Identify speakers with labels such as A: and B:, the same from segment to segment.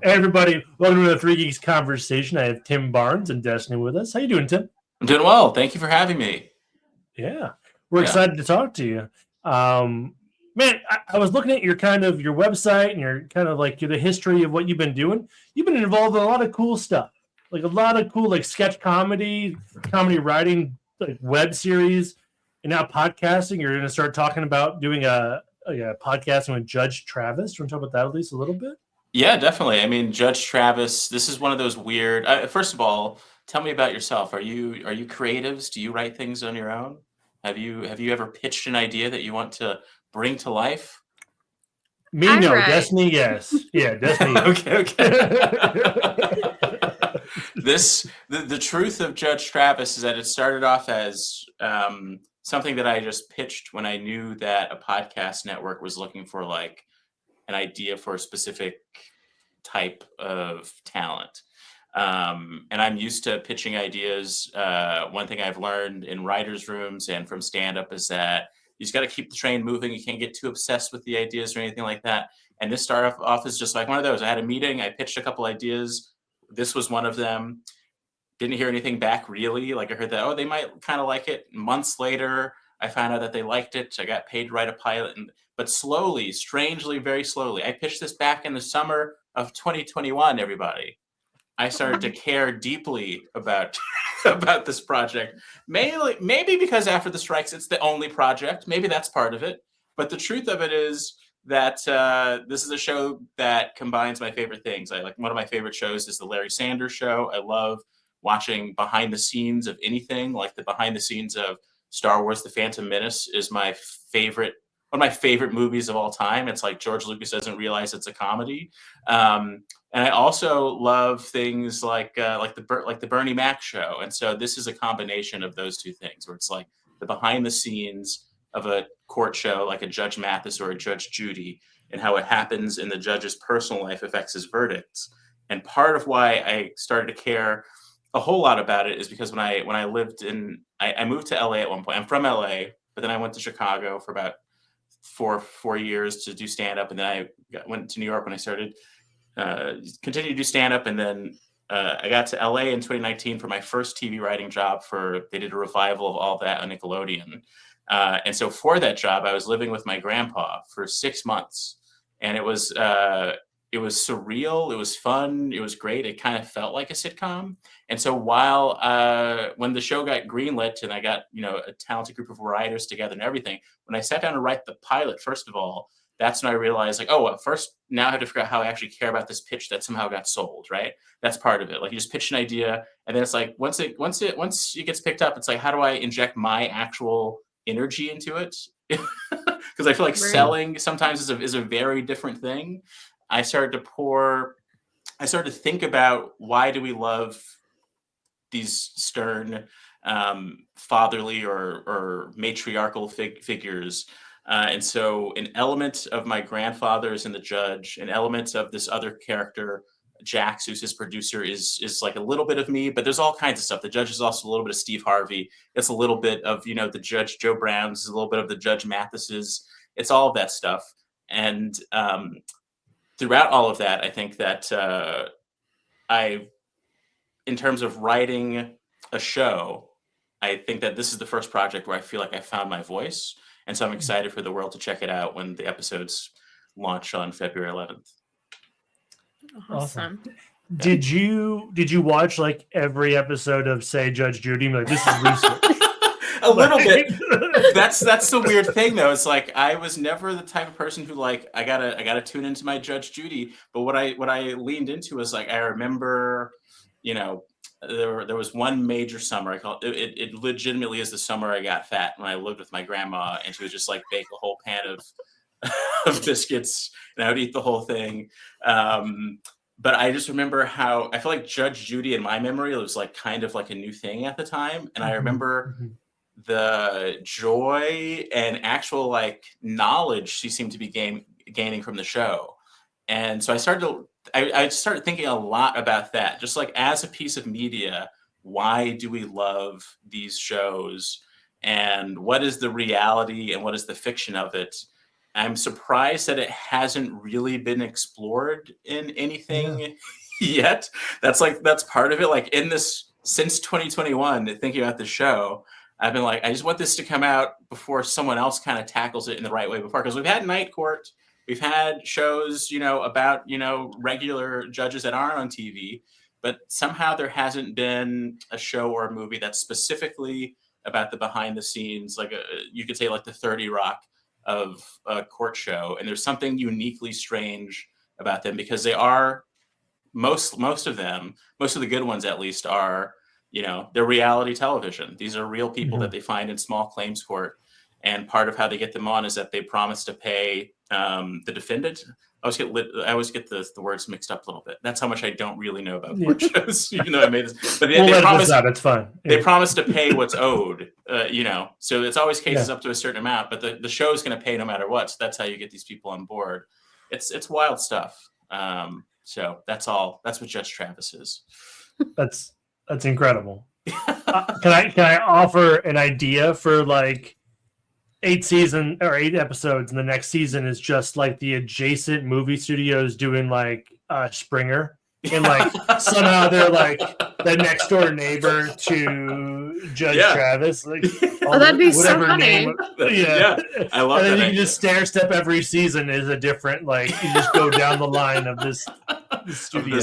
A: Hey everybody, welcome to the Three Geeks Conversation. I have Tim Barnes and Destiny with us. How you doing, Tim?
B: I'm doing well. Thank you for having me.
A: Yeah, we're excited to talk to you. Man, I was looking at your website and your kind of like the history of what you've been doing. You've been involved in a lot of cool stuff, like a lot of cool like sketch comedy writing, like web series, and now podcasting. You're going to start talking about doing a podcasting with Judge Travis. Do you want to talk about that at least a little bit?
B: Yeah, definitely. I mean, Judge Travis, this is one of those weird. First of all, tell me about yourself. Are you creatives? Do you write things on your own? Have you ever pitched an idea that you want to bring to life?
A: Me, no. Right. Destiny, yes. Yeah, Destiny. Yes.
B: Okay. The truth of Judge Travis is that it started off as something that I just pitched when I knew that a podcast network was looking for like an idea for a specific type of talent. And I'm used to pitching ideas. One thing I've learned in writers' rooms and from stand-up is that you just got to keep the train moving. You can't get too obsessed with the ideas or anything like that. And this started off as just like one of those. I had a meeting. I pitched a couple ideas. This was one of them. Didn't hear anything back really. Like I heard that, they might kind of like it. Months later, I found out that they liked it. I got paid to write a pilot. But slowly, strangely, very slowly, I pitched this back in the summer of 2021, everybody. I started to care deeply about this project. Maybe because after the strikes, it's the only project. Maybe that's part of it. But the truth of it is that this is a show that combines my favorite things. One of my favorite shows is the Larry Sanders Show. I love watching behind the scenes of anything, like the behind the scenes of Star Wars: The Phantom Menace is one of my favorite movies of all time. It's like George Lucas doesn't realize it's a comedy. And I also love things like the Bernie Mac show. And so this is a combination of those two things, where it's like the behind the scenes of a court show, like a Judge Mathis or a Judge Judy, and how it happens in the judge's personal life affects his verdicts. And part of why I started to care a whole lot about it is because when I lived I moved to LA at one point. I'm from LA, but then I went to Chicago for about four years to do stand-up, and then I went to New York when I started continued to do stand-up, and then I got to LA in 2019 for my first TV writing job. They did a revival of All That on Nickelodeon, and so for that job I was living with my grandpa for 6 months, and it was surreal, it was fun, it was great. It kind of felt like a sitcom. And so when the show got greenlit and I got a talented group of writers together and everything, when I sat down to write the pilot, first of all, that's when I realized first now I have to figure out how I actually care about this pitch that somehow got sold, right? That's part of it. Like you just pitch an idea, and then it's like once it gets picked up, it's like, how do I inject my actual energy into it? Because I feel like selling sometimes is a very different thing. I started to think about, why do we love these stern, fatherly or matriarchal figures? And so an element of my grandfather is in the judge, an element of this other character, Jax, who's his producer, is like a little bit of me, but there's all kinds of stuff. The judge is also a little bit of Steve Harvey. It's a little bit of, the Judge Joe Browns, a little bit of the Judge Mathises. It's all of that stuff. And throughout all of that, I think that in terms of writing a show, I think that this is the first project where I feel like I found my voice. And so I'm excited for the world to check it out when the episodes launch on February 11th.
A: Awesome. Did you watch like every episode of, say, Judge Judy? Like, this is research.
B: A little bit. That's the weird thing, though. It's like I was never the type of person who like I gotta tune into my Judge Judy. But what I leaned into was like, I remember, there was one major summer. I call it legitimately is the summer I got fat, when I lived with my grandma, and she would just like bake a whole pan of biscuits, and I would eat the whole thing. But I just remember how I feel like Judge Judy in my memory, it was like kind of like a new thing at the time, and I remember the joy and actual like knowledge she seemed to be gaining from the show. And so I started thinking a lot about that, just like as a piece of media, why do we love these shows, and what is the reality and what is the fiction of it? I'm surprised that it hasn't really been explored in anything yet. That's part of it. Like in this, since 2021, thinking about the show, I've been like, I just want this to come out before someone else kind of tackles it in the right way before. Because we've had Night Court, we've had shows, about, regular judges that aren't on TV, but somehow there hasn't been a show or a movie that's specifically about the behind the scenes, like you could say like the 30 Rock of a court show. And there's something uniquely strange about them because they are most of them, most of the good ones at least, are they're reality television. These are real people that they find in small claims court, and part of how they get them on is that they promise to pay the defendant. I always get the words mixed up a little bit. That's how much I don't really know about court shows. I made this, but they promise
A: out. It's fine.
B: They promise to pay what's owed. So it's always cases up to a certain amount, but the show is going to pay no matter what. So that's how you get these people on board. It's wild stuff. So that's all. That's what Judge Travis is.
A: That's incredible. Can I offer an idea for like 8 episodes, and the next season is just like the adjacent movie studios doing like Springer, and like somehow they're like the next door neighbor to Judge Travis. Like,
C: that'd be so funny.
B: I love that.
A: And then you can just stair step every season is a different, like you just go down the line of this studio.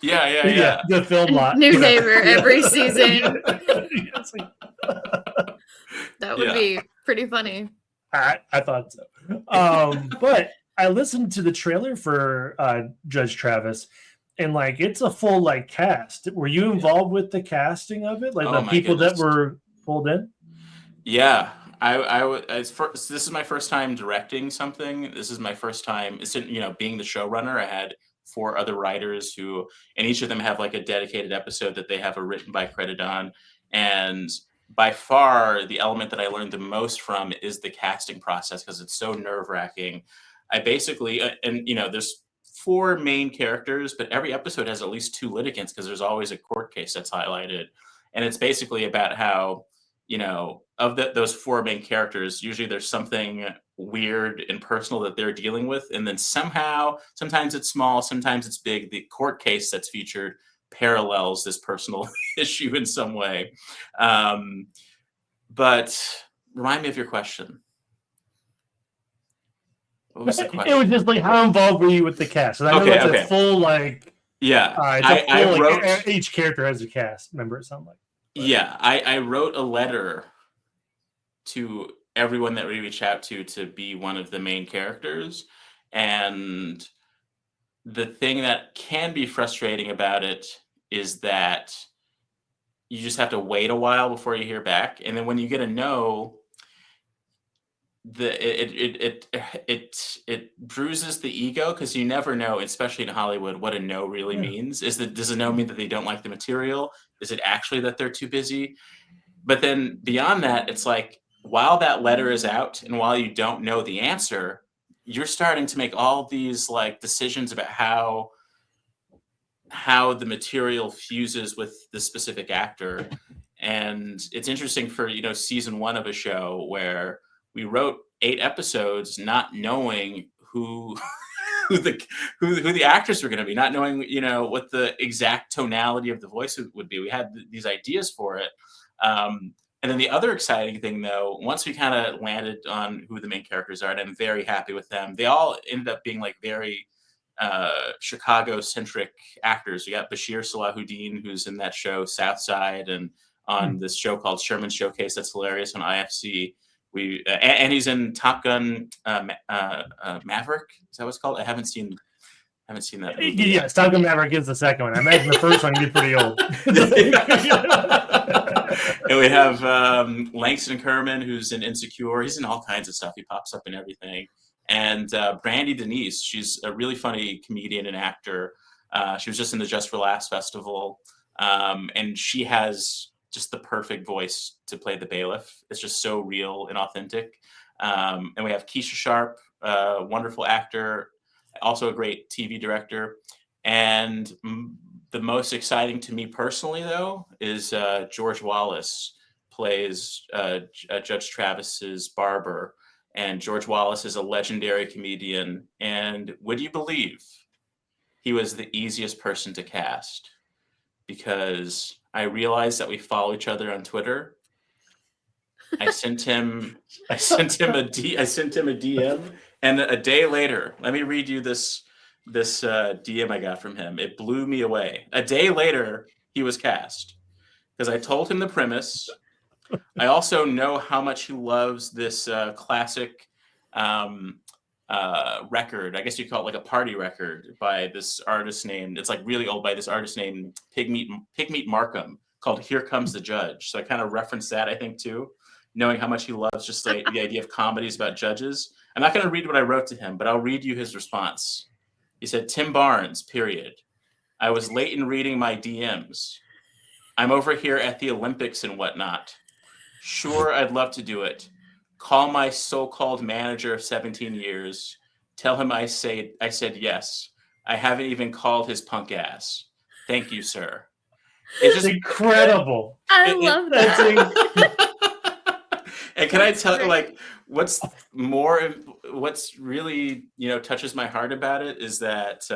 B: The
A: film lot.
C: New neighbor every season. That would be pretty funny.
A: I thought so. But I listened to the trailer for Judge Travis, and like it's a full like cast. Were you involved with the casting of it? Like the people that were pulled in?
B: Yeah. This is my first time directing something. This is my first time, being the showrunner. I had 4 other writers and each of them have like a dedicated episode that they have a written by credit on. And by far, the element that I learned the most from is the casting process because it's so nerve-wracking. I basically, there's 4 main characters, but every episode has at least 2 litigants because there's always a court case that's highlighted. And it's basically about how, of those 4 main characters, usually there's something weird and personal that they're dealing with. And then somehow, sometimes it's small, sometimes it's big. The court case that's featured parallels this personal issue in some way. But remind me of your question. What was the question?
A: It was just like, how involved were you with the cast? I know it's a full like.
B: Yeah,
A: I wrote. Each character has a cast member. It sounds like. But.
B: Yeah, I wrote a letter to everyone that we reach out to be one of the main characters, and the thing that can be frustrating about it is that you just have to wait a while before you hear back, and then when you get a no, it bruises the ego because you never know, especially in Hollywood, what a no really means. Does a no mean that they don't like the material? Is it actually that they're too busy? But then beyond that, it's like while that letter is out and while you don't know the answer, you're starting to make all these like decisions about how the material fuses with the specific actor. And it's interesting for season 1 of a show where we wrote 8 episodes not knowing who the actors were going to be, not knowing what the exact tonality of the voice would be. We had these ideas for it, and then the other exciting thing, though, once we kind of landed on who the main characters are, and I'm very happy with them, they all ended up being like very Chicago-centric actors. We got Bashir Salahuddin, who's in that show Southside, and on this show called Sherman Showcase that's hilarious on IFC. And he's in Top Gun Maverick. Is that what it's called? I haven't seen that movie.
A: Yes, Top Gun Maverick is the second one. I imagine the first one would be pretty old.
B: And we have Langston Kerman, who's in Insecure. He's in all kinds of stuff. He pops up in everything. And Brandy Denise, she's a really funny comedian and actor. She was just in the Just for Laughs festival. And she has just the perfect voice to play the bailiff. It's just so real and authentic. And we have Keisha Sharp, a wonderful actor, also a great TV director. And the most exciting to me personally, though, is George Wallace plays Judge Travis's barber. And George Wallace is a legendary comedian. And would you believe he was the easiest person to cast? Because I realized that we follow each other on Twitter. I sent him a DM, and a day later, let me read you this DM I got from him. It blew me away. A day later, he was cast because I told him the premise. I also know how much he loves this classic record. I guess you call it like a party record by this artist named, it's like really old, by this artist named Pigmeat Markham, called Here Comes the Judge. So I kind of referenced that, I think, too, knowing how much he loves just like the idea of comedies about judges. I'm not going to read what I wrote to him, but I'll read you his response. He said, Tim Barnes, period. I was late in reading my DMs. I'm over here at the Olympics and whatnot. Sure, I'd love to do it. Call my so-called manager of 17 years. Tell him I said yes. I haven't even called his punk ass. Thank you, sir.
A: It's just incredible.
C: I love that.
B: And can I tell you, like, what's really, touches my heart about it is that,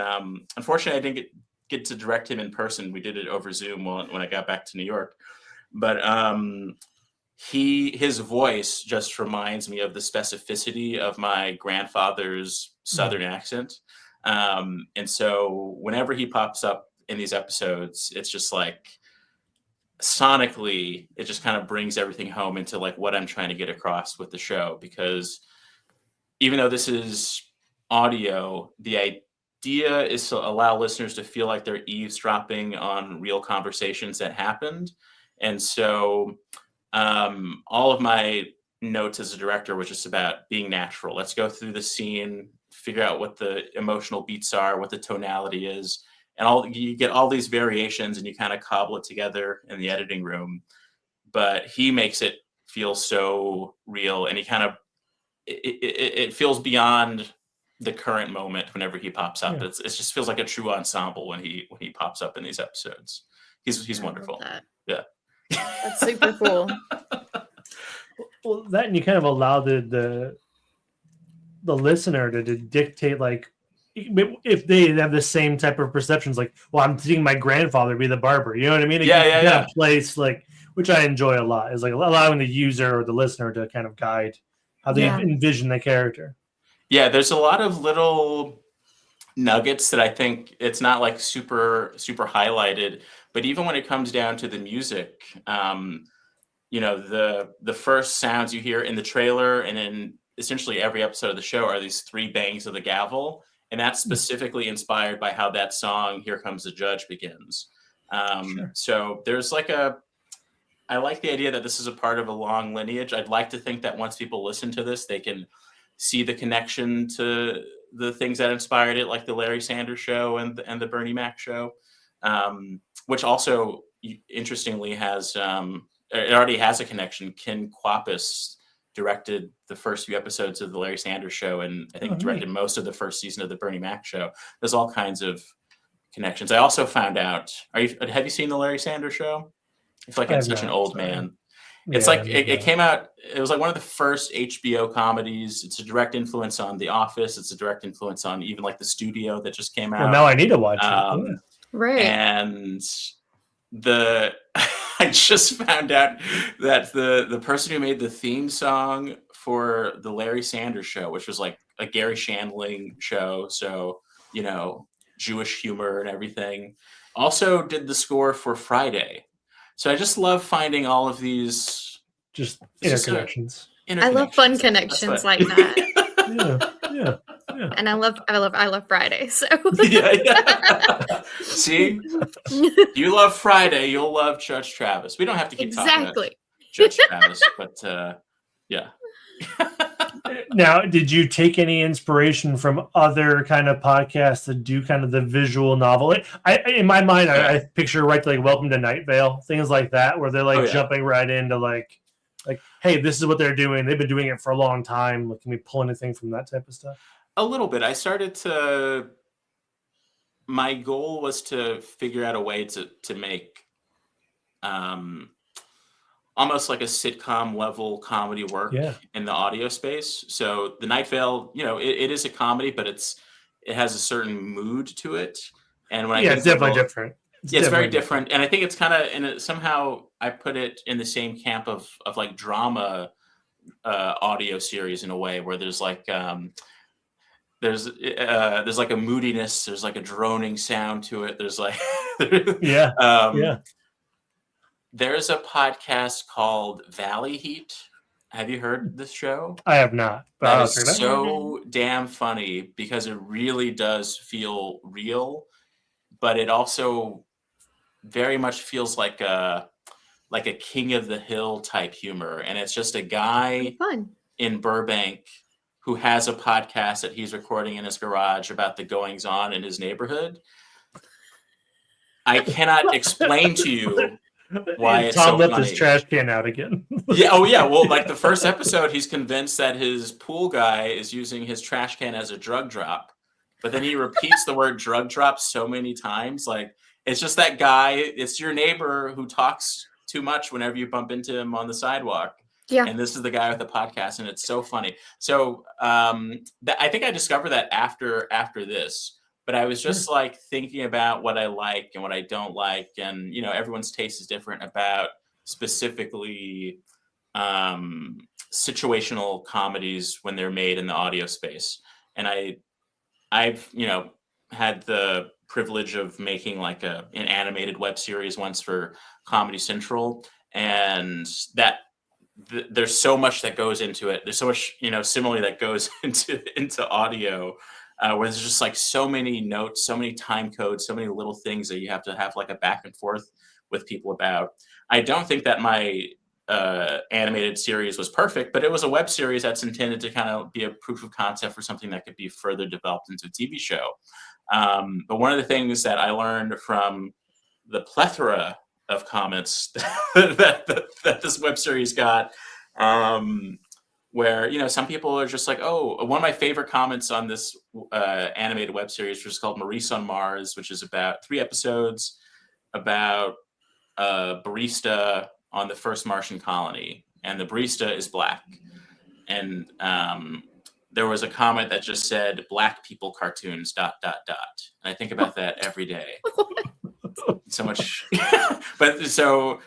B: unfortunately, I didn't get to direct him in person. We did it over Zoom when I got back to New York. But his voice just reminds me of the specificity of my grandfather's Southern accent. And so whenever he pops up in these episodes, it's just like sonically, it just kind of brings everything home into like what I'm trying to get across with the show. Because even though this is audio, the idea is to allow listeners to feel like they're eavesdropping on real conversations that happened. And so all of my notes as a director was just about being natural. Let's go through the scene, figure out what the emotional beats are, what the tonality is, and you get all these variations and you kind of cobble it together in the editing room. But he makes it feel so real, and he kind of it feels beyond the current moment whenever he pops up. Yeah. It just feels like a true ensemble when he pops up in these episodes. He's wonderful. Yeah.
C: That's super cool.
A: Well, that, and you kind of allow the listener to dictate, like, if they have the same type of perceptions, like, well, I'm seeing my grandfather be the barber. You know what I mean?
B: Yeah.
A: Place, like, which I enjoy a lot, is like allowing the user or the listener to kind of guide how they envision the character. Yeah,
B: there's a lot of little nuggets that I think it's not like super highlighted, but even when it comes down to the music, the first sounds you hear in the trailer and in essentially every episode of the show are these 3 bangs of the gavel, and that's specifically inspired by how that song "Here Comes the Judge" begins. Sure. So there's like I like the idea that this is a part of a long lineage. I'd like to think that once people listen to this, they can see the connection to the things that inspired it, like the Larry Sanders Show and the Bernie Mac Show, which also interestingly has it already has a connection. Ken Kwapis directed the first few episodes of the Larry Sanders Show, and I think directed most of the first season of the Bernie Mac Show. There's all kinds of connections. I also found out. Have you seen the Larry Sanders Show? I feel like I'm such an old man. It's like it came out. It was like one of the first HBO comedies. It's a direct influence on The Office. It's a direct influence on even like The Studio that just came out.
A: Well, now I need to watch it.
C: Right.
B: And I just found out that the person who made the theme song for the Larry Sanders Show, which was like a Gary Shandling show, so Jewish humor and everything, also did the score for Friday. So I just love finding all of these
A: just interconnections.
C: I love fun connections like that.
A: Yeah.
C: And I love Friday. So
B: yeah. See, you love Friday, you'll love Judge Travis. We don't have to keep talking about Judge Travis, but yeah.
A: Now, did you take any inspiration from other kind of podcasts that do kind of the visual novel? In my mind, I picture like Welcome to Night Vale, things like that, where they're like jumping right into like, hey, this is what they're doing. They've been doing it for a long time. Like, can we pull anything from that type of stuff?
B: A little bit. My goal was to figure out a way to make almost like a sitcom level comedy work in the audio space. So the Night Vale, it is a comedy, but it has a certain mood to it. And when I think
A: it's definitely different.
B: It's very different. And I think it's kind of somehow I put it in the same camp of like drama audio series in a way, where there's like there's like a moodiness, there's like a droning sound to it. There's like There's a podcast called Valley Heat. Have you heard this show?
A: I have not.
B: That is so damn funny because it really does feel real, but it also very much feels like a King of the Hill type humor. And it's just a guy in Burbank who has a podcast that he's recording in his garage about the goings on in his neighborhood. I cannot explain to you why it's
A: Tom
B: so
A: left
B: funny.
A: his trash can out again.
B: Well, like the first episode, he's convinced that his pool guy is using his trash can as a drug drop, but then he repeats the word drug drop so many times. Like, it's just that guy, it's your neighbor who talks too much whenever you bump into him on the sidewalk.
C: Yeah.
B: And this is the guy with the podcast, and it's so funny. So I think I discovered that after this. But I was just like thinking about what I like and what I don't like. And, everyone's taste is different about specifically situational comedies when they're made in the audio space. And I've had the privilege of making like an animated web series once for Comedy Central. And that there's so much that goes into it. There's so much, similarly that goes into audio. Where there's just like so many notes, so many time codes, so many little things that you have to have like a back and forth with people about. I don't think that my animated series was perfect, but it was a web series that's intended to kind of be a proof of concept for something that could be further developed into a TV show. But one of the things that I learned from the plethora of comments that this web series got, where some people are just like, oh, one of my favorite comments on this animated web series, which is called Maurice on Mars, which is about 3 episodes about a barista on the first Martian colony, and the barista is black. And there was a comment that just said "Black people cartoons ... And I think about that every day. So much, but so.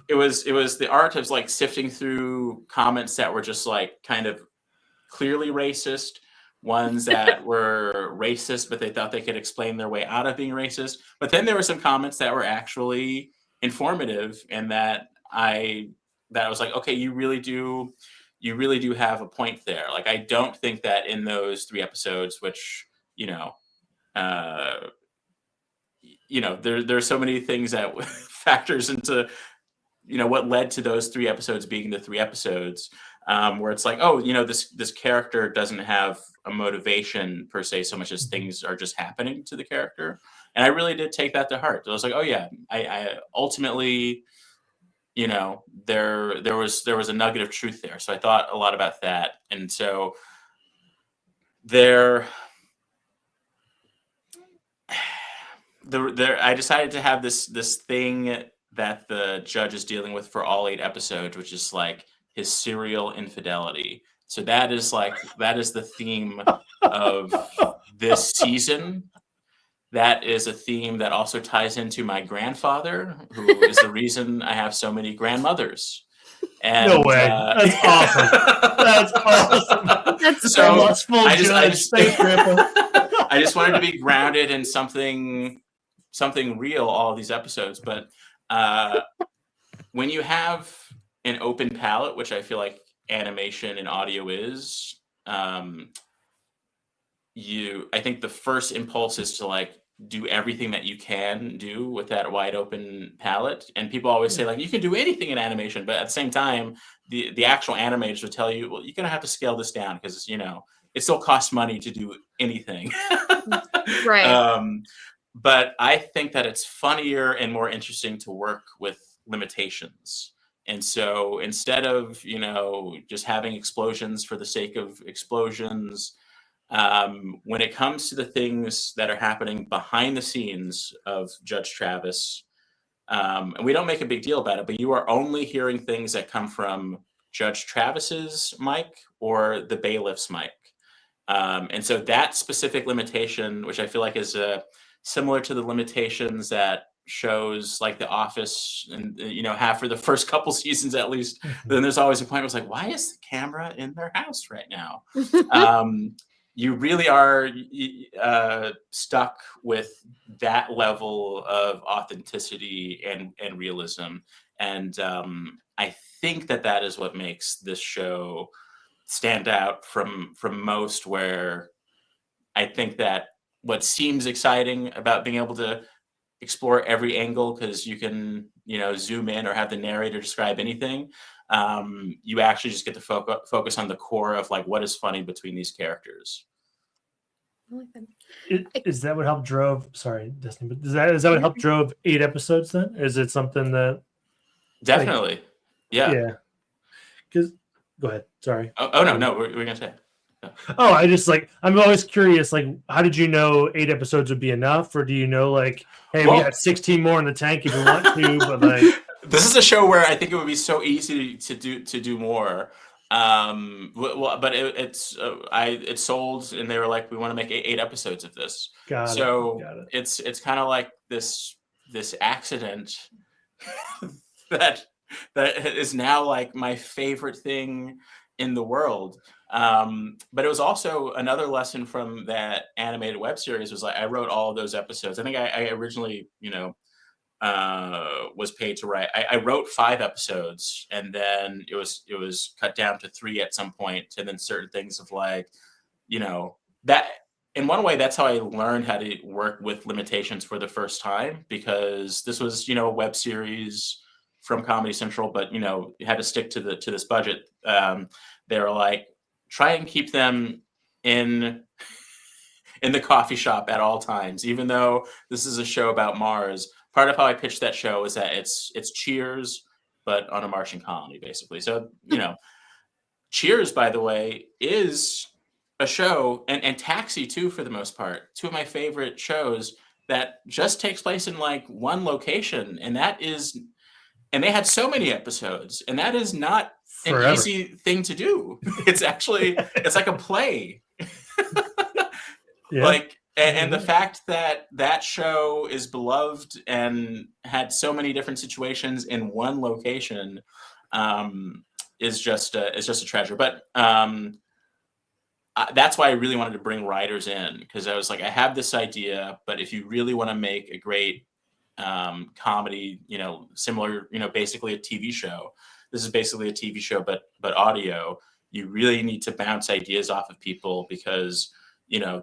B: It was the art of like sifting through comments that were just like kind of clearly racist, ones that were racist, but they thought they could explain their way out of being racist. But then there were some comments that were actually informative, and that I was like, okay, you really do have a point there. Like, I don't think that in those 3 episodes, which there's so many things that factors into what led to those 3 episodes being the 3 episodes, where it's like, oh, this character doesn't have a motivation per se, so much as things are just happening to the character. And I really did take that to heart. I was like, oh yeah, I ultimately, there was a nugget of truth there. So I thought a lot about that. And so I decided to have this thing that the judge is dealing with for all 8 episodes, which is like his serial infidelity. So that is the theme of this season. That is a theme that also ties into my grandfather, who is the reason I have so many grandmothers. And,
A: no way. That's awesome. That's awesome.
C: That's
B: so
A: I
B: just wanted to be grounded in something real all of these episodes. But when you have an open palette, which I feel like animation and audio is, I think the first impulse is to like do everything that you can do with that wide open palette. And people always say like, you can do anything in animation, but at the same time, the actual animators would tell you, well, you're going to have to scale this down because, it still costs money to do anything.
C: Right.
B: But I think that it's funnier and more interesting to work with limitations. And so instead of, just having explosions for the sake of explosions, when it comes to the things that are happening behind the scenes of Judge Travis, And we don't make a big deal about it, but you are only hearing things that come from Judge Travis's mic or the bailiff's mic. And so that specific limitation, which I feel like is similar to the limitations that shows like The Office and have for the first couple seasons at least, then there's always a point where it's like, why is the camera in their house right now? You really are stuck with that level of authenticity and realism. And I think that is what makes this show stand out from most, where I think that what seems exciting about being able to explore every angle, because you can zoom in or have the narrator describe anything, you actually just get to focus on the core of like what is funny between these characters.
A: Is that what helped drove? Sorry, Destiny, but is that what helped drove 8 episodes? Then is it something that
B: definitely, yeah.
A: Because go ahead. Sorry.
B: Oh no, we're gonna say.
A: Oh, I just I'm always curious. Like, how did you know 8 episodes would be enough, or do you know like, hey, we got 16 more in the tank if you want to? But like,
B: this is a show where I think it would be so easy to do more. But it sold, and they were like, we want to make 8 episodes of this. Got it. It's kind of like this accident that is now like my favorite thing in the world. But it was also another lesson from that animated web series was like, I wrote all of those episodes. I think I originally, was paid to write. I wrote 5 episodes, and then it was cut down to 3 at some point. And then certain things of like, that in one way, that's how I learned how to work with limitations for the first time, because this was, a web series from Comedy Central, but, you had to stick to this budget. They were like, try and keep them in the coffee shop at all times, even though this is a show about Mars. Part of how I pitched that show is that it's Cheers, but on a Martian colony, basically. So, Cheers, by the way, is a show, and Taxi too, for the most part, 2 of my favorite shows that just takes place in like one location, and they had so many episodes, and that is not an easy thing to do. It's actually, it's like a play. Yeah. Like, and the fact that show is beloved and had so many different situations in one location is just a treasure. But that's why I really wanted to bring writers in, because I was like, I have this idea, but if you really want to make a great comedy, similar, basically a TV show. This is basically a TV show, but audio. You really need to bounce ideas off of people, because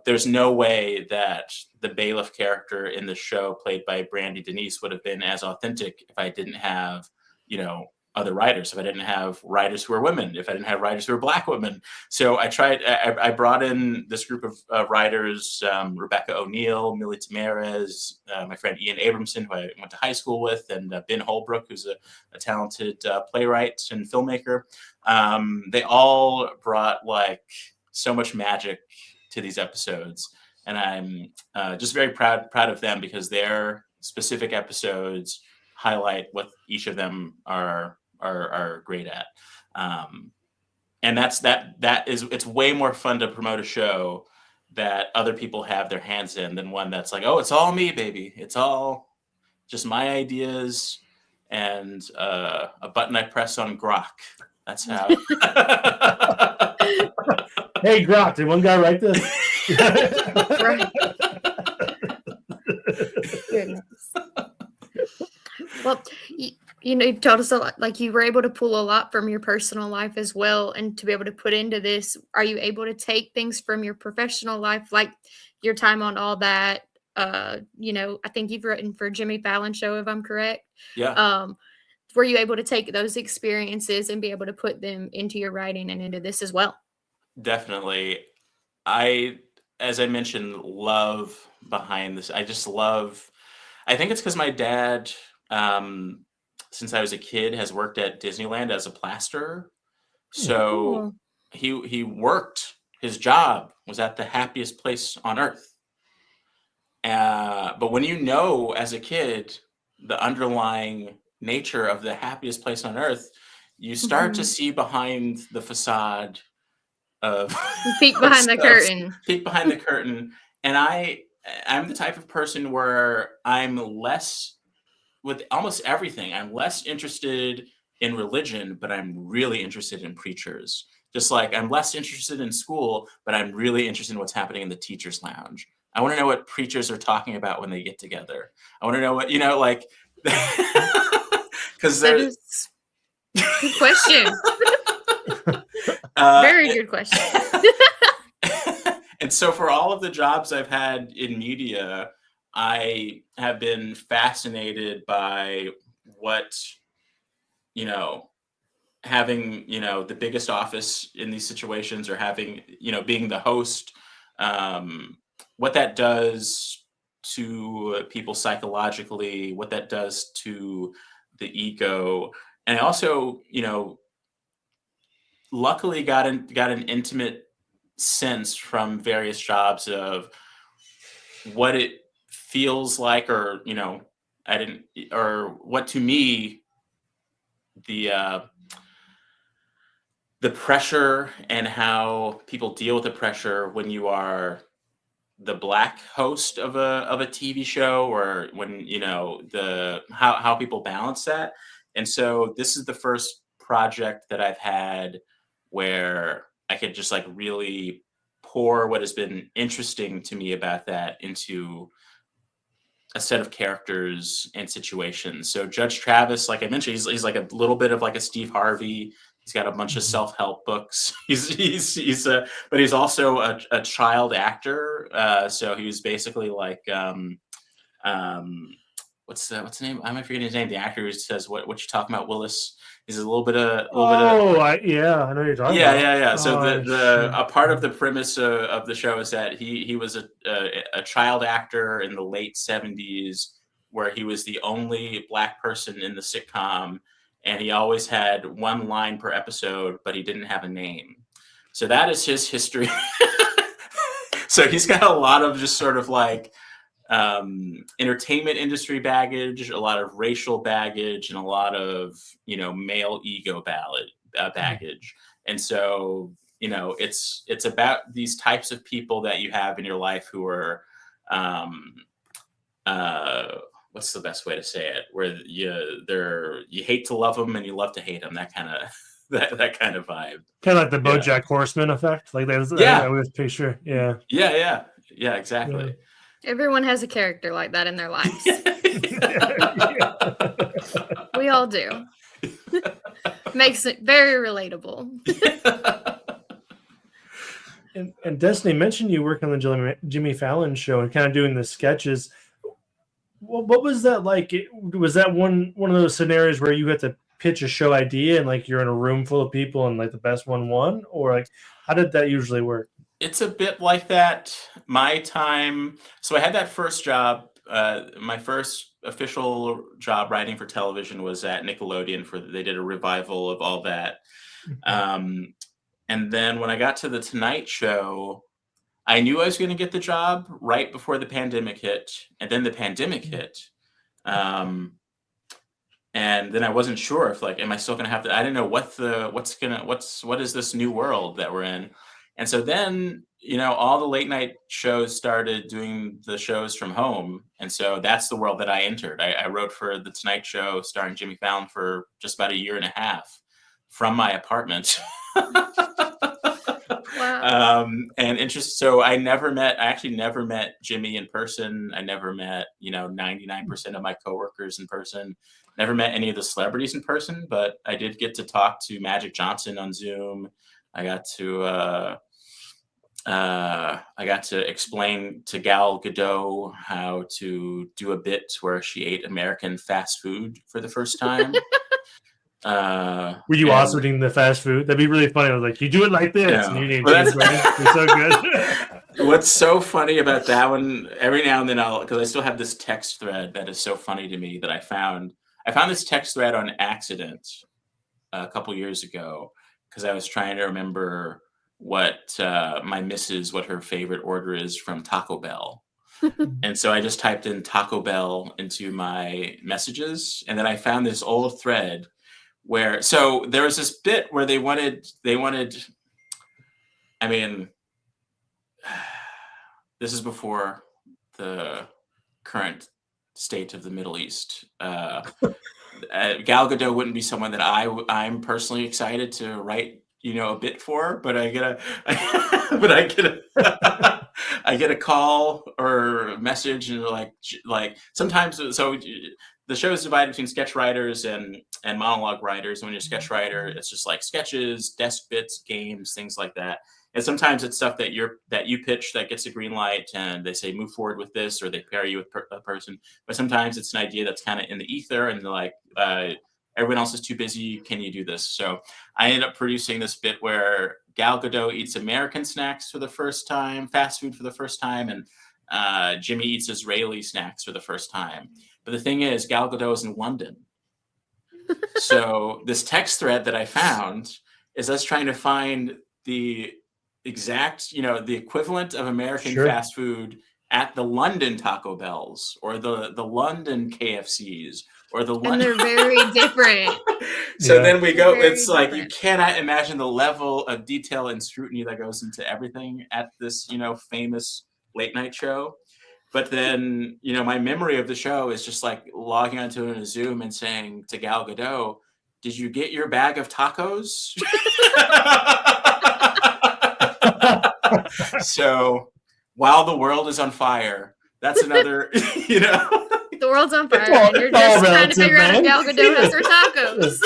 B: there's no way that the bailiff character in the show, played by Brandy Denise, would have been as authentic if I didn't have, other writers, if I didn't have writers who are women, if I didn't have writers who are Black women. So I brought in this group of writers, Rebecca O'Neill, Millie Tamarez, my friend Ian Abramson, who I went to high school with, and Ben Holbrook, who's a talented playwright and filmmaker. They all brought like so much magic to these episodes. And I'm just very proud of them, because their specific episodes highlight what each of them are great at. And it's way more fun to promote a show that other people have their hands in than one that's like, oh, it's all me, baby. It's all just my ideas and a button I press on Grok. That's how.
A: Hey, Grok, did one guy write this?
C: Goodness. Well, you've told us a lot, like you were able to pull a lot from your personal life as well, and to be able to put into this. Are you able to take things from your professional life, like your time on All That? I think you've written for Jimmy Fallon show, if I'm correct.
B: Yeah.
C: Were you able to take those experiences and be able to put them into your writing and into this as well?
B: Definitely. As I mentioned, love behind this. I think it's because my dad, since I was a kid, has worked at Disneyland as a plasterer. So he worked, his job was at the happiest place on earth. But when as a kid, the underlying nature of the happiest place on earth, you start to see behind the facade of
C: peek behind the curtain.
B: Peek behind the curtain. And I'm the type of person where I'm less, with almost everything, I'm less interested in religion, but I'm really interested in preachers. Just like I'm less interested in school, but I'm really interested in what's happening in the teacher's lounge. I want to know what preachers are talking about when they get together. I want to know what, like, because there's
C: good question. Very good question.
B: And so for all of the jobs I've had in media, I have been fascinated by what, having, the biggest office in these situations, or having, being the host, what that does to people psychologically, what that does to the ego. And I also, luckily got an intimate sense from various jobs of what it feels like, or, or what to me, the pressure and how people deal with the pressure when you are the Black host of a TV show, or when, how people balance that. And so this is the first project that I've had where I could just like really pour what has been interesting to me about that into a set of characters and situations. So Judge Travis, like I mentioned, he's like a little bit of like a Steve Harvey. He's got a bunch of self-help books. But he's also a child actor. So he was basically like, what's the name? I'm forgetting his name. The actor who says, "What you talking about, Willis?" He's a little bit of.
A: I know what you're talking about.
B: Yeah. So a part of the premise of the show is that he was a child actor in the late 70s, where he was the only Black person in the sitcom, and he always had one line per episode, but he didn't have a name. So that is his history. So he's got a lot of just sort of like entertainment industry baggage, a lot of racial baggage, and a lot of, male ego baggage. And so, it's about these types of people that you have in your life who are, what's the best way to say it? Where you hate to love them and you love to hate them. That kind of that kind of vibe.
A: Kind of like the BoJack Horseman effect. Like that. I always picture. Yeah.
B: Yeah. Exactly.
A: Yeah.
C: Everyone has a character like that in their lives. We all do. Makes it very relatable.
A: And Destiny mentioned you work on the Jimmy Fallon show and kind of doing the sketches. What was that like? Was that one of those scenarios where you had to pitch a show idea and like you're in a room full of people and like the best one won? Or like how did that usually work?
B: It's a bit like that. My time. So I had that first job. My first official job writing for television was at Nickelodeon. They did a revival of all that. And then when I got to the Tonight Show, I knew I was going to get the job right before the pandemic hit, and then the pandemic hit. And then I wasn't sure if like, am I still going to have to? I didn't know what is this new world that we're in. And so then, all the late night shows started doing the shows from home. And so that's the world that I entered. I wrote for The Tonight Show starring Jimmy Fallon for just about a year and a half from my apartment.
C: Wow.
B: So I actually never met Jimmy in person. I never met, 99% of my coworkers in person. Never met any of the celebrities in person, but I did get to talk to Magic Johnson on Zoom. I got to explain to Gal Gadot how to do a bit where she ate American fast food for the first time.
A: Were you also eating the fast food? That'd be really funny. I was like, you do it like this.
B: No.
A: And you You're so good.
B: What's so funny about that one, every now and then because I still have this text thread that is so funny to me that I found this text thread on accident a couple years ago because I was trying to remember what my missus, what her favorite order is from Taco Bell. And so I just typed in Taco Bell into my messages, and then I found this old thread where, so there was this bit where they wanted, I mean, this is before the current state of the Middle East. Gal Gadot wouldn't be someone that I'm personally excited to write, a bit for, but I get I get a call or a message, and like sometimes, so the show is divided between sketch writers and monologue writers. And when you're a sketch writer, it's just like sketches, desk bits, games, things like that. And sometimes it's stuff that you pitch that gets a green light, and they say move forward with this, or they pair you with a person. But sometimes it's an idea that's kind of in the ether, and they're like, everyone else is too busy. Can you do this? So I ended up producing this bit where Gal Gadot eats American snacks for the first time, fast food for the first time, and Jimmy eats Israeli snacks for the first time. But the thing is, Gal Gadot is in London. So this text thread that I found is us trying to find the exact, the equivalent of American fast food at the London Taco Bells or the London KFCs or the London.
C: And they're very different.
B: So then we go, it's
C: Very
B: like,
C: different.
B: you cannot imagine the level of detail and scrutiny that goes into everything at this, famous late night show. But then, my memory of the show is just like logging onto a Zoom and saying to Gal Gadot, "Did you get your bag of tacos?" So while the world is on fire, that's another,
C: The world's on fire,
A: all-
C: and you're
A: it's all
C: just trying to figure out if
A: relative,
C: Gal Gadot has her tacos.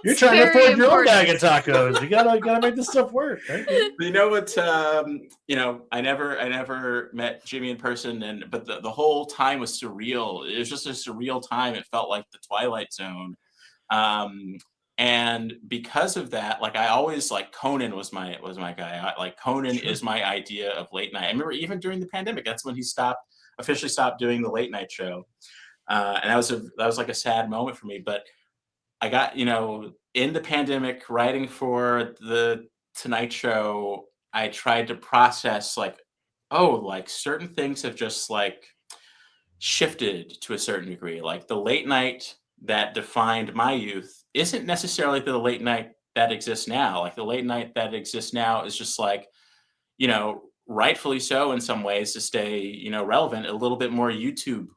A: You're
C: It's
A: trying to
C: very
A: afford your own
C: important.
A: bag of tacos. You gotta make this stuff work. Right?
B: But you know what? I never met Jimmy in person, but the whole time was surreal. It was just a surreal time. It felt like the Twilight Zone. And because of that, like I always Conan was my guy. Conan is my idea of late night. I remember even during the pandemic, that's when he officially stopped doing the late night show. And that was like a sad moment for me. But I got, in the pandemic, writing for the Tonight Show, I tried to process certain things have just shifted to a certain degree. Like the late night that defined my youth isn't necessarily the late night that exists now. Like the late night that exists now is just rightfully so in some ways to stay, relevant, a little bit more YouTube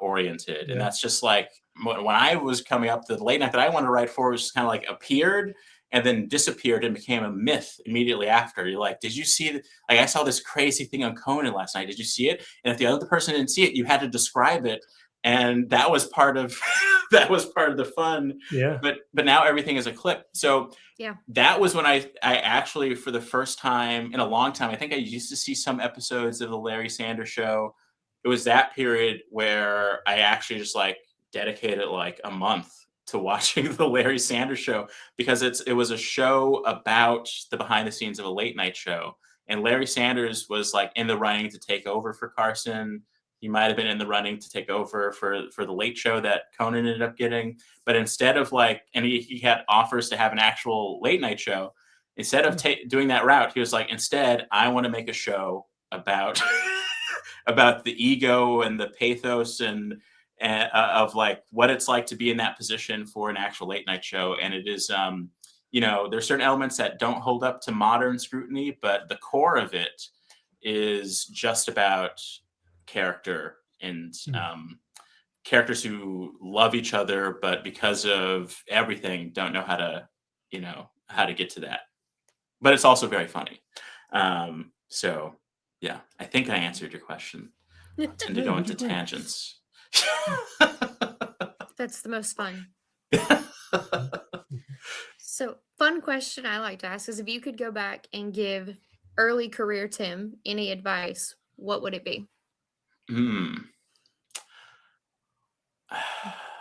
B: oriented.
A: Yeah.
B: And that's just like when I was coming up, the late night that I wanted to write for was just kind of appeared and then disappeared and became a myth immediately after. You're like, did you see it? I saw this crazy thing on Conan last night. Did you see it? And if the other person didn't see it, you had to describe it. And that was part of the fun.
A: Yeah.
B: But now everything is a clip. So
C: Yeah.
B: that was when I actually, for the first time in a long time, I think I used to see some episodes of the Larry Sanders Show. It was that period where I actually just dedicated a month to watching the Larry Sanders Show, because it was a show about the behind the scenes of a late night show. And Larry Sanders was in the running to take over for Carson. He might have been in the running to take over for the late show that Conan ended up getting. But instead of and he had offers to have an actual late night show. Instead of doing that route, he was like, instead, I want to make a show about about the ego and the pathos and of what it's like to be in that position for an actual late night show. And it is, there's certain elements that don't hold up to modern scrutiny, but the core of it is just about character and characters who love each other, but because of everything, don't know how to get to that. But it's also very funny. So yeah, I think I answered your question. I tend to go into tangents.
C: That's the most fun. So, fun question I like to ask is, if you could go back and give early career Tim any advice, what would it be?
B: Mm.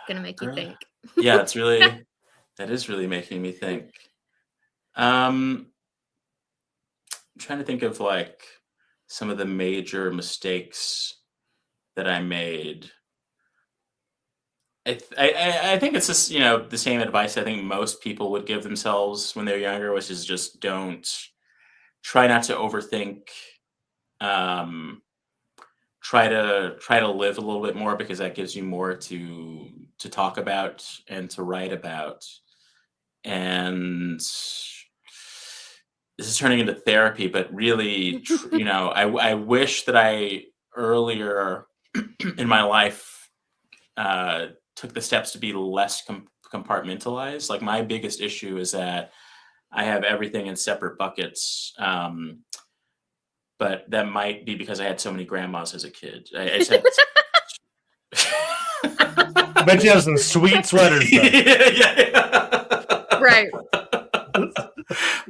C: Gonna make you think.
B: Yeah, that is really making me think. I'm trying to think of some of the major mistakes that I made. I think it's just, the same advice I think most people would give themselves when they're younger, which is just try not to overthink try to live a little bit more, because that gives you more to talk about and to write about. And this is turning into therapy, but really, I wish that I earlier in my life took the steps to be less compartmentalized. Like, my biggest issue is that I have everything in separate buckets. But that might be because I had so many grandmas as a kid. I just had
A: I bet you have some sweet sweaters. Though.
B: yeah.
C: Right.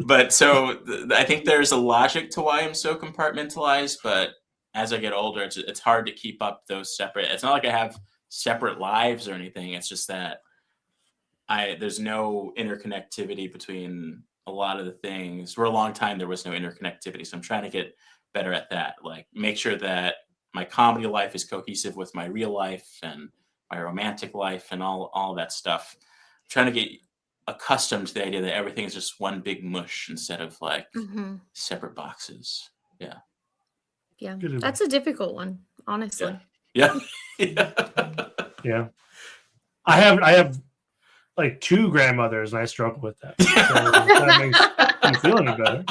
B: But so I think there's a logic to why I'm so compartmentalized. But as I get older, it's hard to keep up those separate. It's not like I have separate lives or anything. It's just that there's no interconnectivity between a lot of the things. For a long time, there was no interconnectivity. So I'm trying to get better at that. Like, make sure that my comedy life is cohesive with my real life and my romantic life and all that stuff. I'm trying to get accustomed to the idea that everything is just one big mush instead of like separate boxes. Yeah.
C: That's a difficult one, honestly.
B: Yeah.
A: Yeah. I have like 2 grandmothers, and I struggle with that. So that makes me feel any better.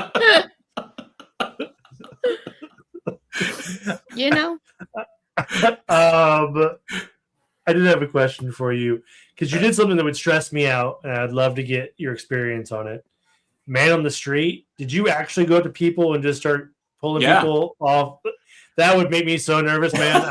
A: I did have a question for you, because you did something that would stress me out, and I'd love to get your experience on it. Man on the street, did you actually go to people and just start pulling people off? That would make me so nervous, man.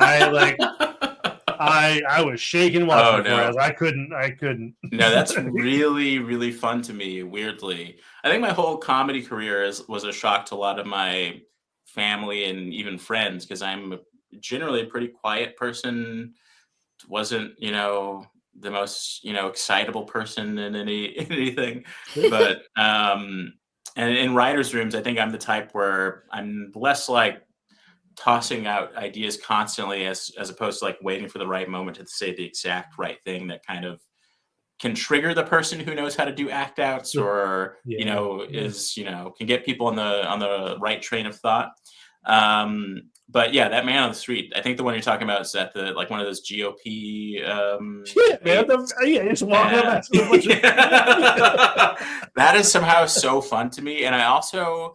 A: I was shaking watching I couldn't.
B: No, that's really, really fun to me, weirdly. I think my whole comedy career was a shock to a lot of my family and even friends, because I'm generally a pretty quiet person. Wasn't, the most, excitable person in anything. But and in writers' rooms, I think I'm the type where I'm less like tossing out ideas constantly as opposed to like waiting for the right moment to say the exact right thing that kind of can trigger the person who knows how to do act outs, or can get people on the right train of thought. But yeah, that man on the street, I think the one you're talking about is at one of those GOP
A: just walk up.
B: That is somehow so fun to me. And I also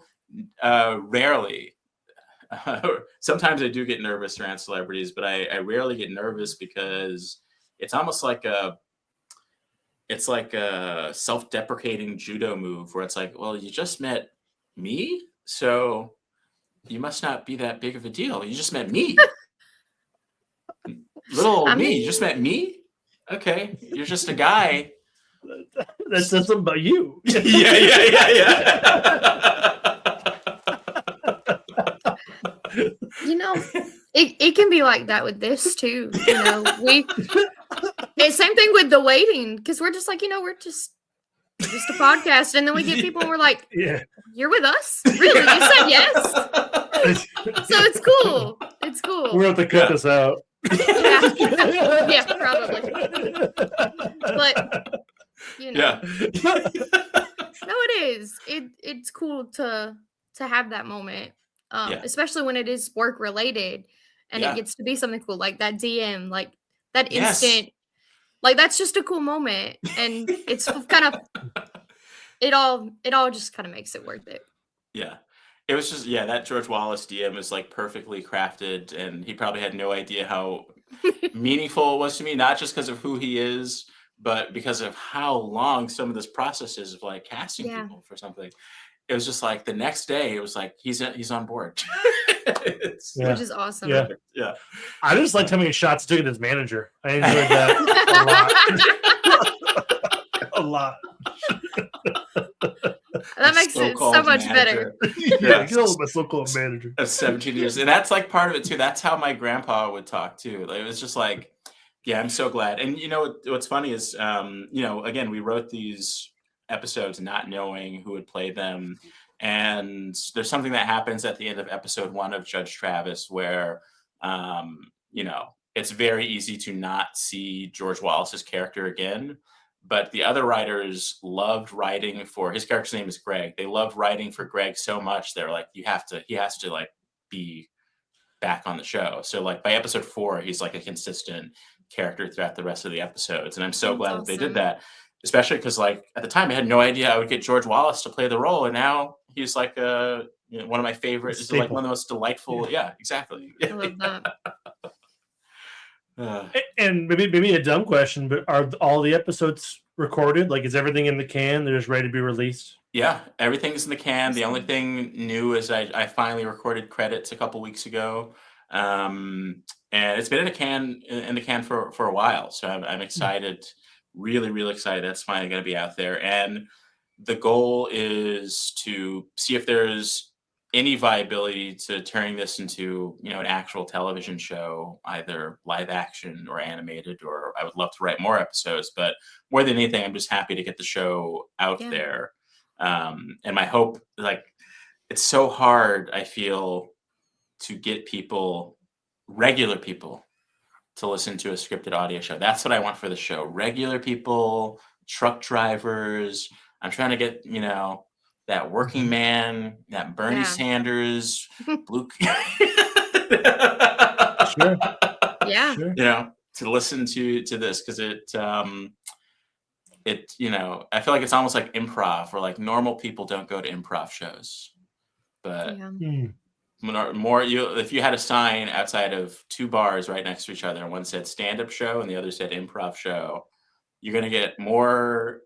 B: rarely sometimes I do get nervous around celebrities, but I rarely get nervous, because it's almost like a self-deprecating judo move where it's like, well, you just met me, so you must not be that big of a deal. You just met me. You just met me? Okay, you're just a guy.
A: That says something about you.
B: Yeah.
C: It can be like that with this too. It's same thing with the waiting, because we're just like, we're just a podcast, and then we get people and we're like, you're with us? Really? You said yes? So it's cool.
A: We're going to cut this out.
C: Yeah, probably. But no, it is. It's cool to have that moment. Especially when it is work related, and it gets to be something cool, like that DM, like that instant, like that's just a cool moment, and it's kind of it all just kind of makes it worth it.
B: Yeah, it was just that George Wallace DM is like perfectly crafted, and he probably had no idea how meaningful it was to me, not just because of who he is, but because of how long some of this process is of like casting people for something. It was just like the next day, it was like he's on board.
C: Which is awesome.
B: Yeah.
A: I just liked how many shots he took at his manager. I enjoyed that a lot.
C: That makes it so much better.
A: He's a so-called manager
B: of 17 years, and that's like part of it too. That's how my grandpa would talk too. Like, it was just like, I'm so glad. And what's funny is, again, we wrote these episodes not knowing who would play them, and there's something that happens at the end of episode 1 of Judge Travis where it's very easy to not see George Wallace's character again, but the other writers loved writing for his character's name is Greg. They loved writing for Greg so much they're like, he has to like be back on the show. So like by episode 4, he's like a consistent character throughout the rest of the episodes. And I'm so
C: That's
B: glad that they did
C: awesome.
B: that, especially because like at the time I had no idea I would get George Wallace to play the role. And now he's like one of my favorite, is like one of the most delightful. Yeah, exactly.
C: I love that.
A: And maybe a dumb question, but are all the episodes recorded? Like, is everything in the can? They're just ready to be released?
B: Yeah, everything's in the can. The only thing new is I finally recorded credits a couple weeks ago, and it's been in the can for a while. So I'm excited, really, really excited. That's finally going to be out there, and the goal is to see if there's any viability to turning this into an actual television show, either live action or animated. Or I would love to write more episodes, but more than anything, I'm just happy to get the show out there. And my hope, like, it's so hard, I feel, to get regular people to listen to a scripted audio show. That's what I want for the show. Regular people, truck drivers. I'm trying to get, that working man, that Bernie Sanders, blue.
A: Sure.
C: Yeah.
A: Sure.
B: To listen to this, because I feel like it's almost like improv, where like normal people don't go to improv shows, but if you had a sign outside of 2 bars right next to each other, and one said stand-up show and the other said improv show, you're going to get a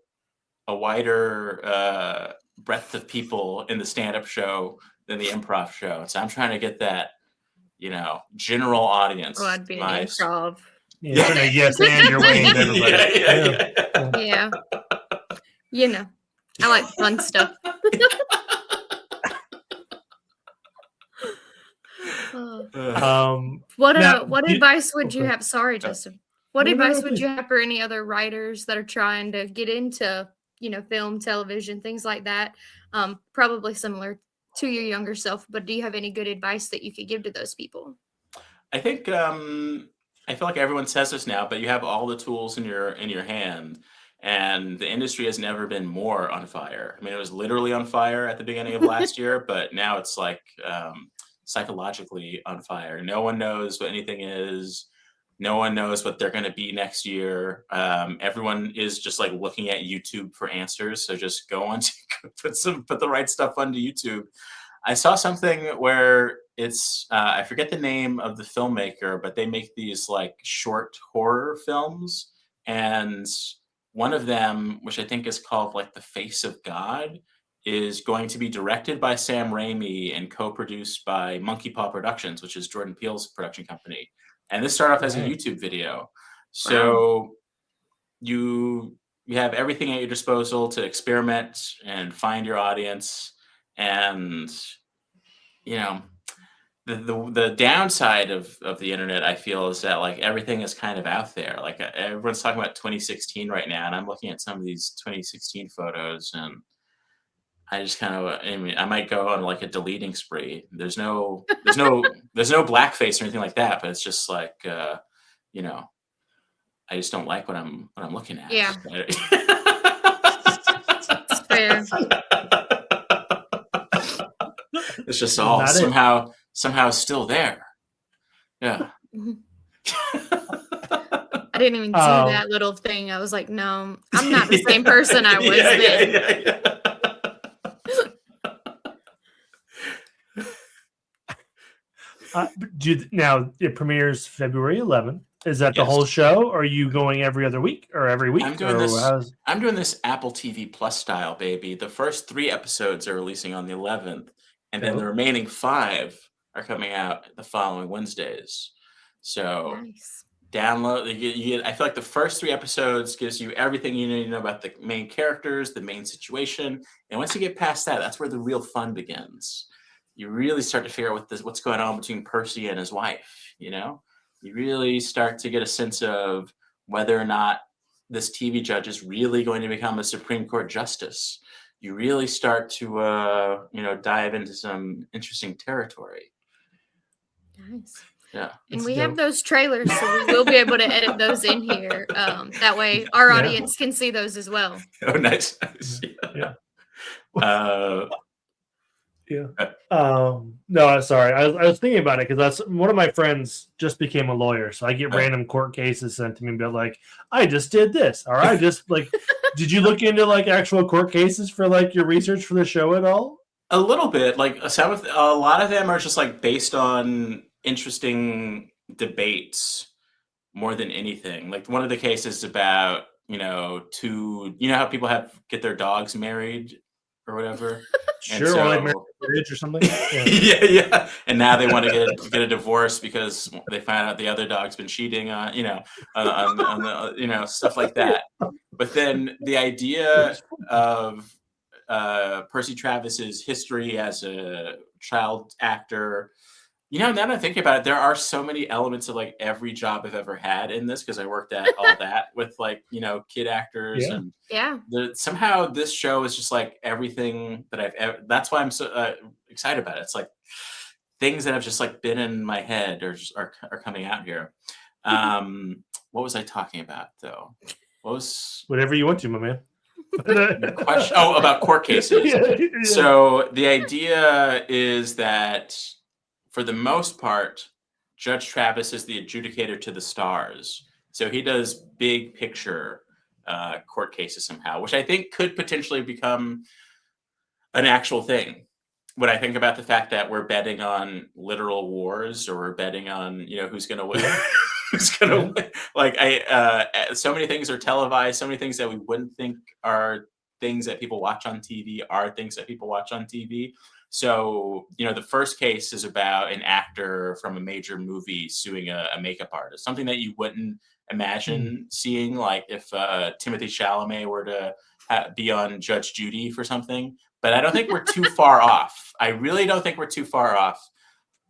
B: wider breadth of people in the stand-up show than the improv show. So I'm trying to get that general audience.
C: Oh, I'd be an improv.
A: Yeah, yes, and you're weighing everybody.
C: Yeah. I like fun stuff. What advice would you have? Sorry, Justin. What advice would you have for any other writers that are trying to get into, film, television, things like that? Probably similar to your younger self, but do you have any good advice that you could give to those people?
B: I think I feel like everyone says this now, but you have all the tools in your hand, and the industry has never been more on fire. I mean, it was literally on fire at the beginning of last year, but now it's like psychologically on fire. No one knows what anything is. No one knows what they're going to be next year. Everyone is just like looking at YouTube for answers. So just go on to put the right stuff onto YouTube. I saw something where it's I forget the name of the filmmaker, but they make these like short horror films, and one of them, which I think is called like The Face of God, is going to be directed by Sam Raimi and co-produced by Monkey Paw Productions, which is Jordan Peele's production company. And this started off as a YouTube video. So you have everything at your disposal to experiment and find your audience. And, the downside of the internet, I feel, is that like everything is kind of out there. Like everyone's talking about 2016 right now, and I'm looking at some of these 2016 photos, and I just I might go on like a deleting spree. There's no blackface or anything like that, but it's just like, I just don't like what I'm looking at.
C: Yeah. It's fair.
B: It's just all somehow still there. Yeah.
C: I didn't even see that little thing. I was like, no, I'm not the same person I was then.
A: Now it premieres February 11th. Is that the whole show? Or are you going every other week or every week?
B: I'm doing this Apple TV Plus style, baby. The first 3 episodes are releasing on the 11th, and then the remaining 5 are coming out the following Wednesdays. So download. I feel like the first 3 episodes gives you everything you need to know about the main characters, the main situation, and once you get past that, that's where the real fun begins. You really start to figure out what's going on between Percy and his wife. You really start to get a sense of whether or not this TV judge is really going to become a Supreme Court justice. You really start to, dive into some interesting territory.
C: Nice.
B: Yeah.
C: And we have those trailers, so we will be able to edit those in here. That way our audience can see those as well.
B: Oh, nice. Yeah.
A: Yeah. No, sorry. I was thinking about it because that's one of my friends just became a lawyer, so I get random court cases sent to me, but like, I just did this, or I just like. Did you look into like actual court cases for like your research for the show at all?
B: A little bit, like a lot of them are just like based on interesting debates more than anything. Like one of the cases about, how people get their dogs married or whatever. And
A: Sure, or like marriage or something. Yeah.
B: yeah. And now they want to get a divorce because they find out the other dog's been cheating on, on the, stuff like that. But then the idea of Percy Travis's history as a child actor, now that I'm thinking about it, there are so many elements of like every job I've ever had in this because I worked at all that with like, kid actors and somehow this show is just like everything that I've ever. That's why I'm so excited about it. It's like things that have just like been in my head are coming out here. What was I talking about though?
A: Whatever you want to, my man.
B: Question? Oh, about court cases. Yeah. So the idea is that for the most part, Judge Travis is the adjudicator to the stars. So he does big picture court cases somehow, which I think could potentially become an actual thing. When I think about the fact that we're betting on literal wars or we're betting on, who's going to win. Who's gonna win? Like so many things are televised. So many things that we wouldn't think are things that people watch on TV are things that people watch on TV. So the first case is about an actor from a major movie suing a makeup artist, something that you wouldn't imagine seeing. Like if Timothée Chalamet were to be on Judge Judy for something. But I don't think we're too far off. I really don't think we're too far off.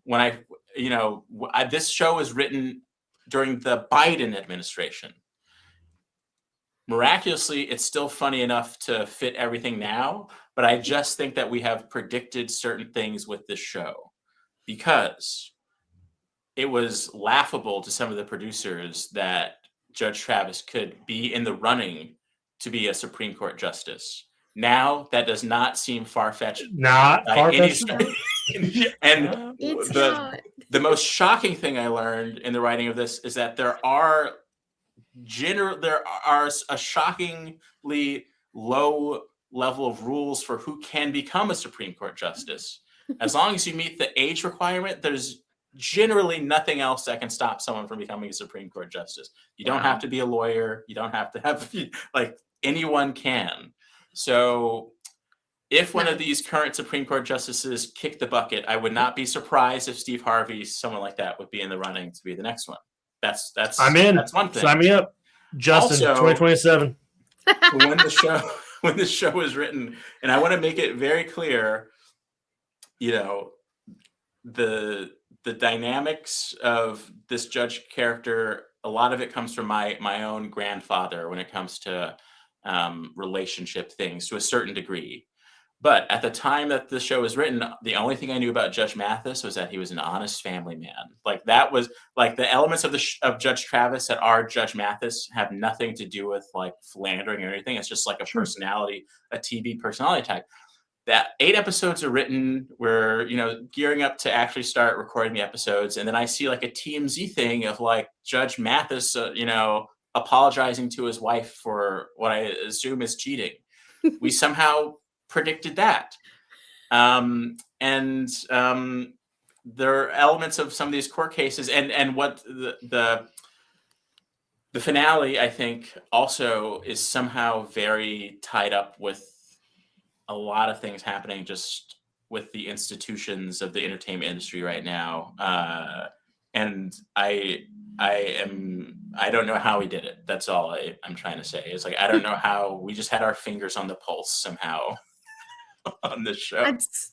B: When this show was written during the Biden administration. Miraculously, it's still funny enough to fit everything now, but I just think that we have predicted certain things with this show because it was laughable to some of the producers that Judge Travis could be in the running to be a Supreme Court justice. Now that does not seem far-fetched.
A: Not far-fetched.
B: And the most shocking thing I learned in the writing of this is that there are a shockingly low level of rules for who can become a Supreme Court justice. As long as you meet the age requirement, there's generally nothing else that can stop someone from becoming a Supreme Court justice. You don't have to be a lawyer. You don't have to have anyone can. So if one of these current Supreme Court justices kicked the bucket, I would not be surprised if Steve Harvey, someone like that, would be in the running to be the next one. That's I'm in. That's one thing.
A: Sign me up, Justin. Also, 2027.
B: When the show was written, and I want to make it very clear, the dynamics of this judge character. A lot of it comes from my own grandfather when it comes to relationship things to a certain degree. But at the time that the show was written, the only thing I knew about Judge Mathis was that he was an honest family man. Like that was like the elements of Judge Travis that are Judge Mathis have nothing to do with like philandering or anything. It's just like a personality, a TV personality type. That 8 episodes are written. We're, gearing up to actually start recording the episodes. And then I see like a TMZ thing of like Judge Mathis, apologizing to his wife for what I assume is cheating. We somehow predicted that. There are elements of some of these court cases and what the finale, I think, also is somehow very tied up with a lot of things happening just with the institutions of the entertainment industry right now. And I don't know how we did it. That's all I'm trying to say. It's like, I don't know how we just had our fingers on the pulse somehow on this show.
C: It's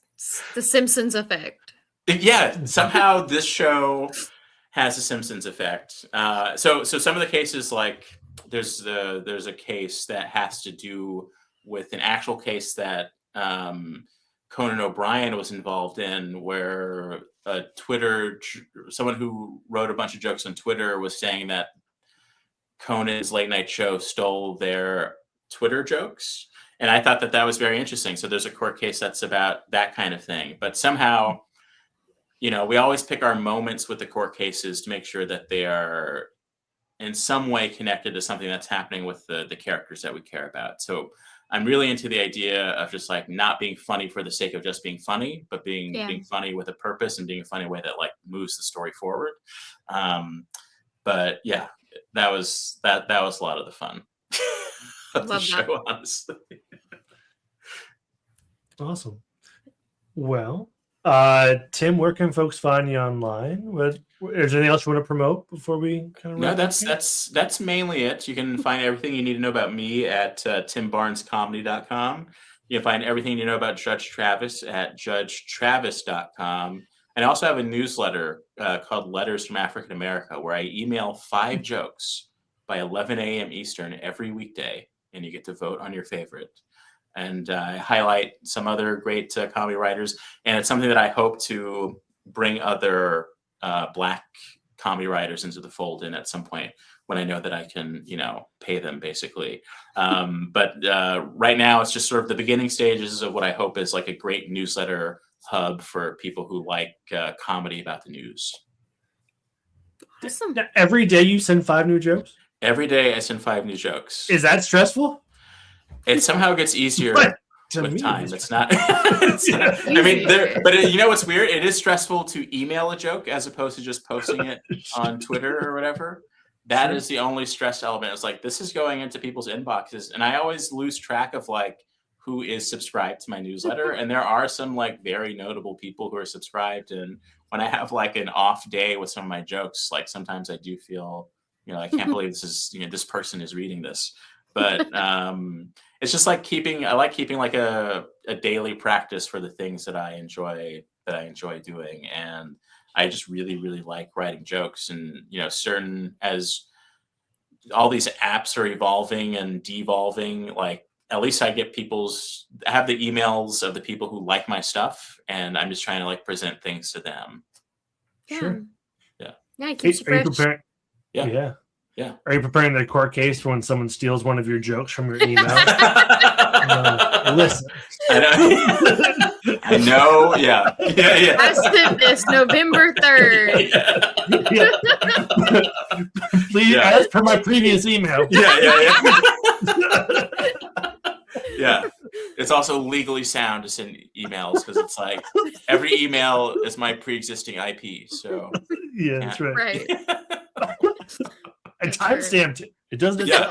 C: the Simpsons effect.
B: Yeah, somehow this show has a Simpsons effect. So some of the cases, like there's a case that has to do with an actual case that Conan O'Brien was involved in, where someone who wrote a bunch of jokes on Twitter was saying that Conan's late night show stole their Twitter jokes. And I thought that was very interesting. So there's a court case that's about that kind of thing. But somehow, we always pick our moments with the court cases to make sure that they are in some way connected to something that's happening with the characters that we care about. So I'm really into the idea of just like not being funny for the sake of just being funny, but being funny with a purpose and being a funny way that like moves the story forward. But yeah, that was a lot of the fun of the show, honestly.
A: Awesome. Well, Tim, where can folks find you online? Is there anything else you want to promote before we kind of
B: No, that's mainly it. You can find everything you need to know about me at timbarnescomedy.com. You can find everything you know about Judge Travis at judgetravis.com. And I also have a newsletter called Letters from African America, where I email 5 jokes by 11 a.m. Eastern every weekday, and you get to vote on your favorite. And I highlight some other great comedy writers, and it's something that I hope to bring other Black comedy writers into the fold in at some point when I know that I can, pay them basically. But right now it's just sort of the beginning stages of what I hope is like a great newsletter hub for people who like comedy about the news.
C: Awesome.
A: Now, every day you send 5 new jokes?
B: Every day I send 5 new jokes.
A: Is that stressful?
B: It somehow gets easier with time. It's not.
C: I
B: mean, you know what's weird? It is stressful to email a joke as opposed to just posting it on Twitter or whatever. That is the only stress element. It's like, this is going into people's inboxes, and I always lose track of like who is subscribed to my newsletter. And there are some like very notable people who are subscribed. And when I have like an off day with some of my jokes, like sometimes I do feel, I can't believe this is, this person is reading this. But it's just like I like keeping like a daily practice for the things that I enjoy doing. And I just really, really like writing jokes. And, certain as all these apps are evolving and devolving, like at least I get I have the emails of the people who like my stuff, and I'm just trying to like present things to them.
C: Yeah.
A: Sure.
B: Yeah.
C: Yeah, it keeps you fresh.
A: Yeah.
B: Yeah.
A: Are you preparing the court case for when someone steals one of your jokes from your email? Listen.
B: I know. Yeah.
C: I sent this November 3rd.
A: Please, as per my previous email.
B: Yeah. It's also legally sound to send emails because it's like every email is my pre-existing IP. So
A: yeah, that's right.
C: Right.
A: I timestamped it. It doesn't.
B: Yeah.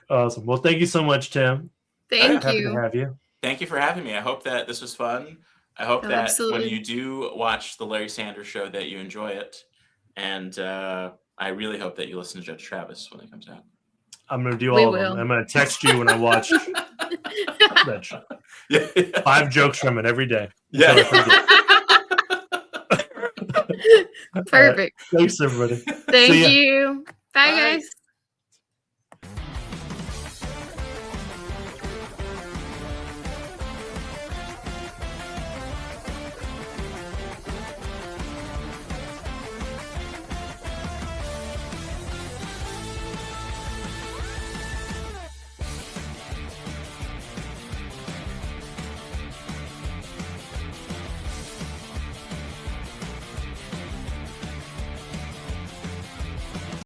A: Awesome. Well, thank you so much, Tim.
C: Thank
A: Happy
C: you.
A: to have you.
B: Thank you for having me. I hope that this was fun. I hope that
C: absolutely.
B: when you do watch the Larry Sanders Show that you enjoy it. And I really hope that you listen to Judge Travis when it comes out.
A: I'm going to do all of them. I'm going to text you when I watch that show. 5 jokes from it every day.
B: Yeah.
C: Perfect.
A: Thanks, everybody.
C: Thank you. Bye, guys.